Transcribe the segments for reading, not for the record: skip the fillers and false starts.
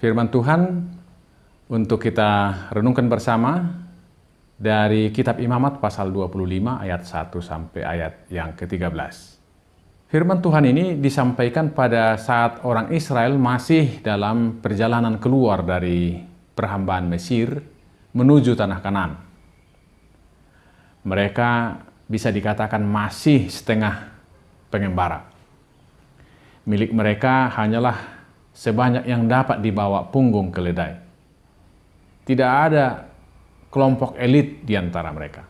Firman Tuhan untuk kita renungkan bersama dari Kitab Imamat pasal 25 ayat 1 sampai ayat yang ke-13. Firman Tuhan ini disampaikan pada saat orang Israel masih dalam perjalanan keluar dari perhambaan Mesir menuju tanah Kanaan. Mereka bisa dikatakan masih setengah pengembara. Milik mereka hanyalah sebanyak yang dapat dibawa punggung keledai. Tidak ada kelompok elit di antara mereka.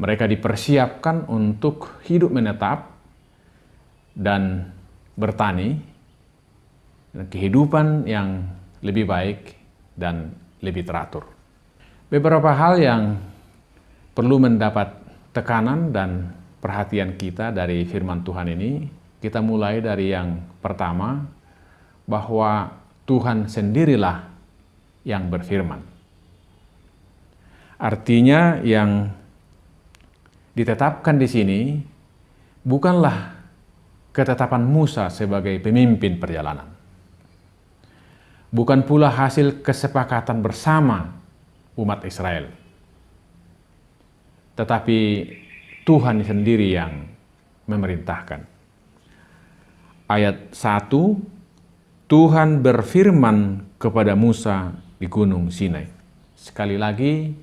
Mereka dipersiapkan untuk hidup menetap dan bertani, kehidupan yang lebih baik dan lebih teratur. Beberapa hal yang perlu mendapat tekanan dan perhatian kita dari firman Tuhan ini, kita mulai dari yang pertama, bahwa Tuhan sendirilah yang berfirman. Artinya yang ditetapkan di sini bukanlah ketetapan Musa sebagai pemimpin perjalanan. Bukan pula hasil kesepakatan bersama umat Israel. Tetapi Tuhan sendiri yang memerintahkan. Ayat 1, Tuhan berfirman kepada Musa di Gunung Sinai. Sekali lagi,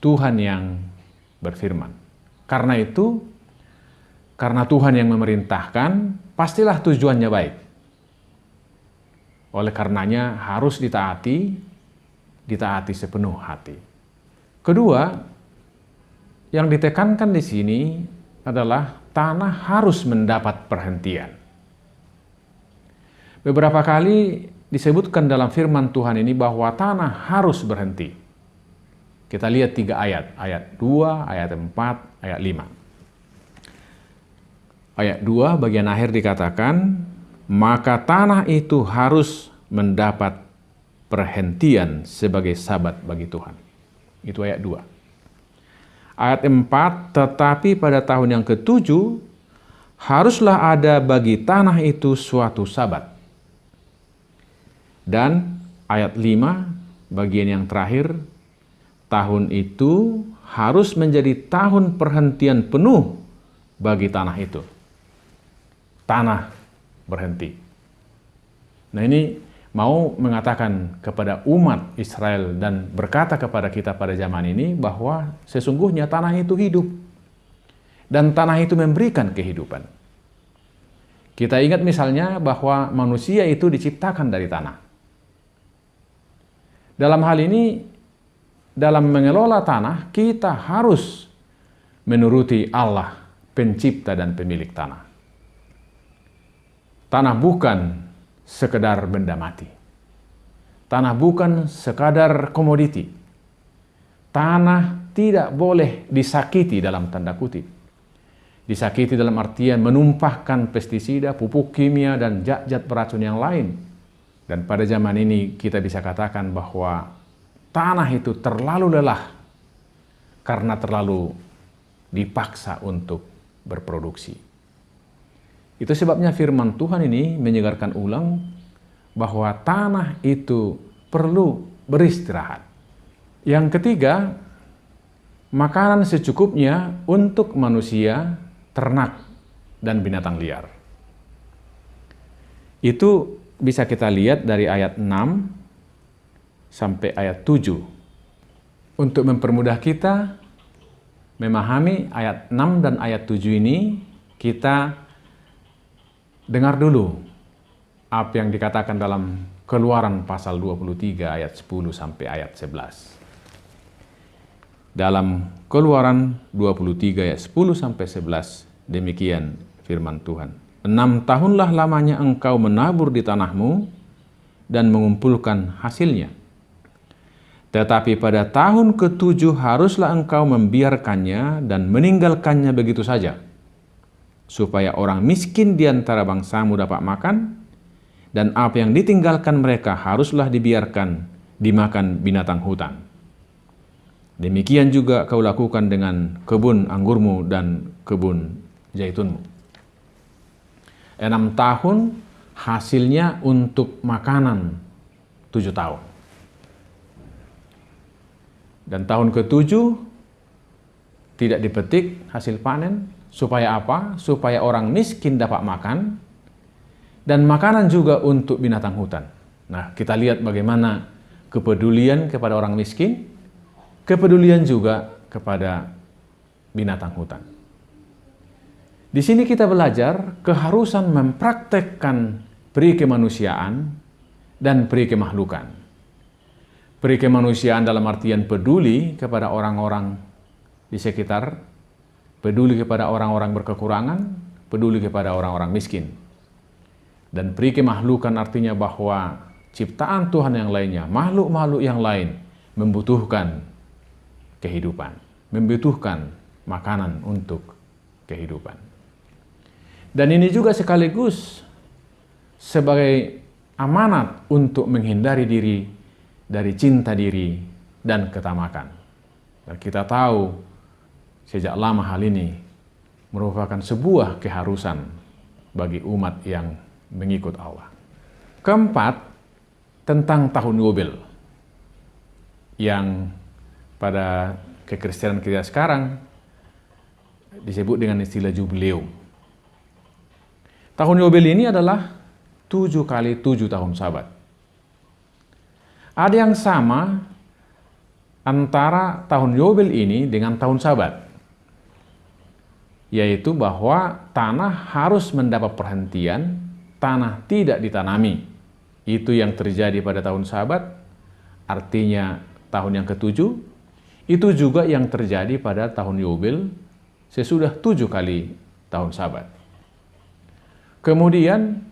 Tuhan yang berfirman. Karena itu, karena Tuhan yang memerintahkan, pastilah tujuannya baik. Oleh karenanya harus ditaati sepenuh hati. Kedua, yang ditekankan di sini adalah tanah harus mendapat perhentian. Beberapa kali disebutkan dalam firman Tuhan ini bahwa tanah harus berhenti. Kita lihat 3 ayat, ayat 2, ayat 4, ayat 5. Ayat 2 bagian akhir dikatakan, maka tanah itu harus mendapat perhentian sebagai sabat bagi Tuhan. Itu ayat 2. Ayat 4, tetapi pada tahun yang ke-7, haruslah ada bagi tanah itu suatu sabat. Dan ayat 5, bagian yang terakhir, tahun itu harus menjadi tahun perhentian penuh bagi tanah itu. Tanah berhenti. Nah, ini mau mengatakan kepada umat Israel dan berkata kepada kita pada zaman ini bahwa sesungguhnya tanah itu hidup. Dan tanah itu memberikan kehidupan. Kita ingat misalnya bahwa manusia itu diciptakan dari tanah. Dalam hal ini, dalam mengelola tanah, kita harus menuruti Allah, pencipta dan pemilik tanah. Tanah bukan sekedar benda mati. Tanah bukan sekadar komoditi. Tanah tidak boleh disakiti dalam tanda kutip. Disakiti dalam artian menumpahkan pestisida, pupuk kimia, dan zat-zat beracun yang lain. Dan pada zaman ini kita bisa katakan bahwa tanah itu terlalu lelah karena terlalu dipaksa untuk berproduksi. Itu sebabnya firman Tuhan ini menyegarkan ulang bahwa tanah itu perlu beristirahat. Yang ketiga, makanan secukupnya untuk manusia, ternak, dan binatang liar. Itu bisa kita lihat dari ayat 6 sampai ayat 7. Untuk mempermudah kita memahami ayat 6 dan ayat 7 ini, kita dengar dulu apa yang dikatakan dalam Keluaran pasal 23 ayat 10 sampai ayat 11. Dalam Keluaran 23 ayat 10 sampai 11, demikian firman Tuhan. 6 tahunlah lamanya engkau menabur di tanahmu dan mengumpulkan hasilnya. Tetapi pada tahun ke-7 haruslah engkau membiarkannya dan meninggalkannya begitu saja, supaya orang miskin di antara bangsamu dapat makan, dan apa yang ditinggalkan mereka haruslah dibiarkan dimakan binatang hutan. Demikian juga kau lakukan dengan kebun anggurmu dan kebun zaitunmu. 6 tahun hasilnya untuk makanan 7 tahun. Dan tahun ke-7 tidak dipetik hasil panen. Supaya apa? Supaya orang miskin dapat makan dan makanan juga untuk binatang hutan. Nah, kita lihat bagaimana kepedulian kepada orang miskin, kepedulian juga kepada binatang hutan. Di sini kita belajar keharusan mempraktekkan peri kemanusiaan dan peri kemahlukan. Peri kemanusiaan dalam artian peduli kepada orang-orang di sekitar, peduli kepada orang-orang berkekurangan, peduli kepada orang-orang miskin. Dan peri kemahlukan artinya bahwa ciptaan Tuhan yang lainnya, makhluk-makhluk yang lain membutuhkan kehidupan, membutuhkan makanan untuk kehidupan. Dan ini juga sekaligus sebagai amanat untuk menghindari diri dari cinta diri dan ketamakan. Dan kita tahu sejak lama hal ini merupakan sebuah keharusan bagi umat yang mengikut Allah. Keempat, tentang tahun Yobel yang pada kekristenan kita sekarang disebut dengan istilah jubileum. Tahun Yobel ini adalah 7 kali 7 tahun Sabat. Ada yang sama antara tahun Yobel ini dengan tahun Sabat, yaitu bahwa tanah harus mendapat perhentian, tanah tidak ditanami. Itu yang terjadi pada tahun Sabat, artinya tahun yang ke-7. Itu juga yang terjadi pada tahun Yobel sesudah 7 kali tahun Sabat. Kemudian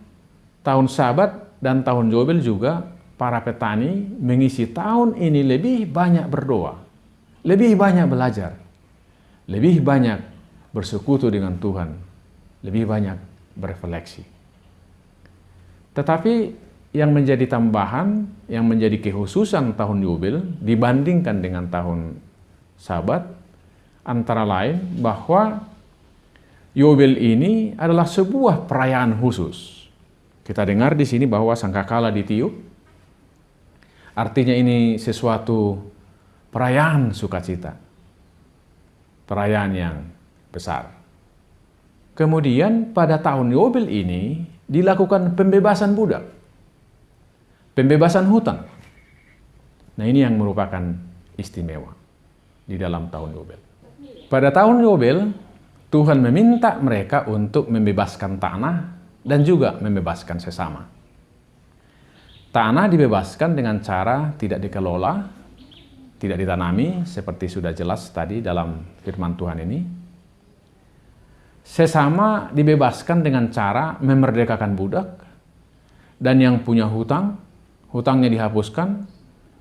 tahun Sabat dan tahun Yobel juga para petani mengisi tahun ini lebih banyak berdoa, lebih banyak belajar, lebih banyak bersekutu dengan Tuhan, lebih banyak berefleksi. Tetapi yang menjadi tambahan, yang menjadi kekhususan tahun Yobel dibandingkan dengan tahun Sabat, antara lain bahwa Yobel ini adalah sebuah perayaan khusus. Kita dengar di sini bahwa sangkakala ditiup, artinya ini sesuatu perayaan sukacita, perayaan yang besar. Kemudian pada tahun Yobel ini dilakukan pembebasan budak, pembebasan hutang. Nah, ini yang merupakan istimewa di dalam tahun Yobel. Pada tahun Yobel, Tuhan meminta mereka untuk membebaskan tanah dan juga membebaskan sesama. Tanah dibebaskan dengan cara tidak dikelola, tidak ditanami, seperti sudah jelas tadi dalam firman Tuhan ini. Sesama dibebaskan dengan cara memerdekakan budak, dan yang punya hutang, hutangnya dihapuskan.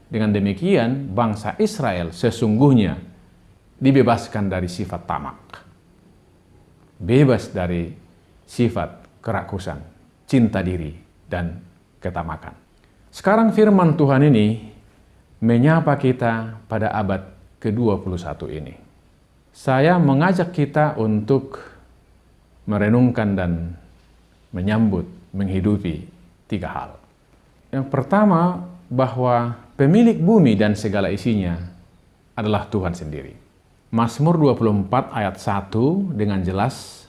Dengan demikian, bangsa Israel sesungguhnya dibebaskan dari sifat tamak. Bebas dari sifat kerakusan, cinta diri, dan ketamakan. Sekarang firman Tuhan ini menyapa kita pada abad ke-21 ini. Saya mengajak kita untuk merenungkan dan menyambut, menghidupi 3 hal. Yang pertama, bahwa pemilik bumi dan segala isinya adalah Tuhan sendiri. Mazmur 24 ayat 1 dengan jelas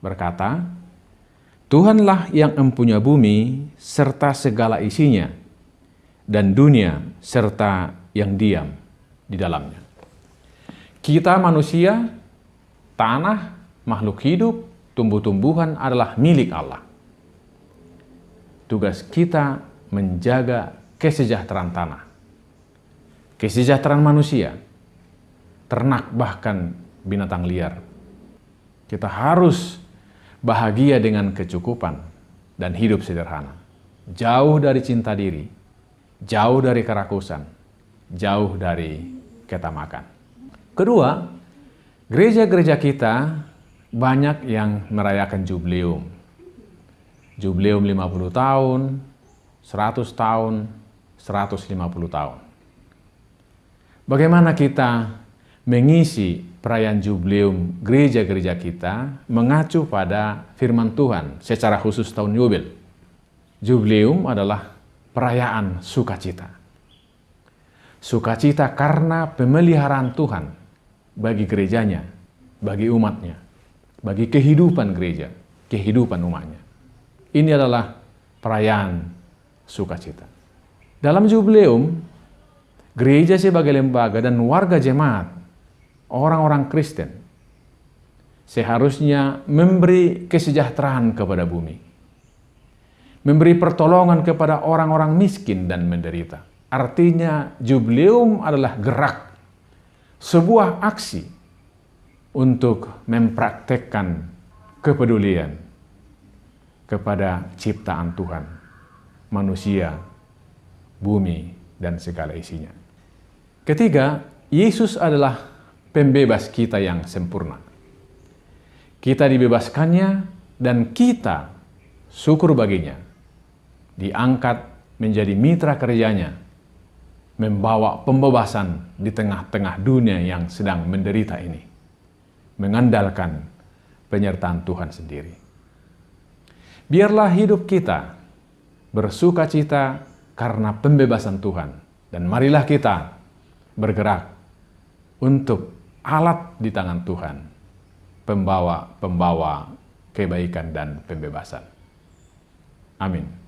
berkata, Tuhanlah yang empunya bumi serta segala isinya, dan dunia serta yang diam di dalamnya. Kita manusia, tanah, makhluk hidup, tumbuh-tumbuhan adalah milik Allah. Tugas kita menjaga kesejahteraan tanah, kesejahteraan manusia, ternak, bahkan binatang liar. Kita harus bahagia dengan kecukupan dan hidup sederhana. Jauh dari cinta diri, jauh dari kerakusan, jauh dari ketamakan. Kedua, gereja-gereja kita banyak yang merayakan jubileum. Jubileum 50 tahun, 100 tahun, 150 tahun. Bagaimana kita mengisi perayaan jubileum gereja-gereja kita mengacu pada firman Tuhan secara khusus tahun Yobel. Jubileum adalah perayaan sukacita. Sukacita karena pemeliharaan Tuhan bagi gerejanya, bagi umatnya, bagi kehidupan gereja, kehidupan umatnya. Ini adalah perayaan sukacita. Dalam Jubileum, gereja sebagai lembaga dan warga jemaat, orang-orang Kristen, seharusnya memberi kesejahteraan kepada bumi, memberi pertolongan kepada orang-orang miskin dan menderita. Artinya Jubileum adalah gerak, sebuah aksi untuk mempraktekkan kepedulian kepada ciptaan Tuhan, manusia, bumi, dan segala isinya. Ketiga, Yesus adalah pembebas kita yang sempurna. Kita dibebaskannya dan kita, syukur baginya, diangkat menjadi mitra kerjanya, membawa pembebasan di tengah-tengah dunia yang sedang menderita ini, mengandalkan penyertaan Tuhan sendiri. Biarlah hidup kita bersukacita karena pembebasan Tuhan, dan marilah kita bergerak untuk alat di tangan Tuhan, pembawa kebaikan dan pembebasan. Amin.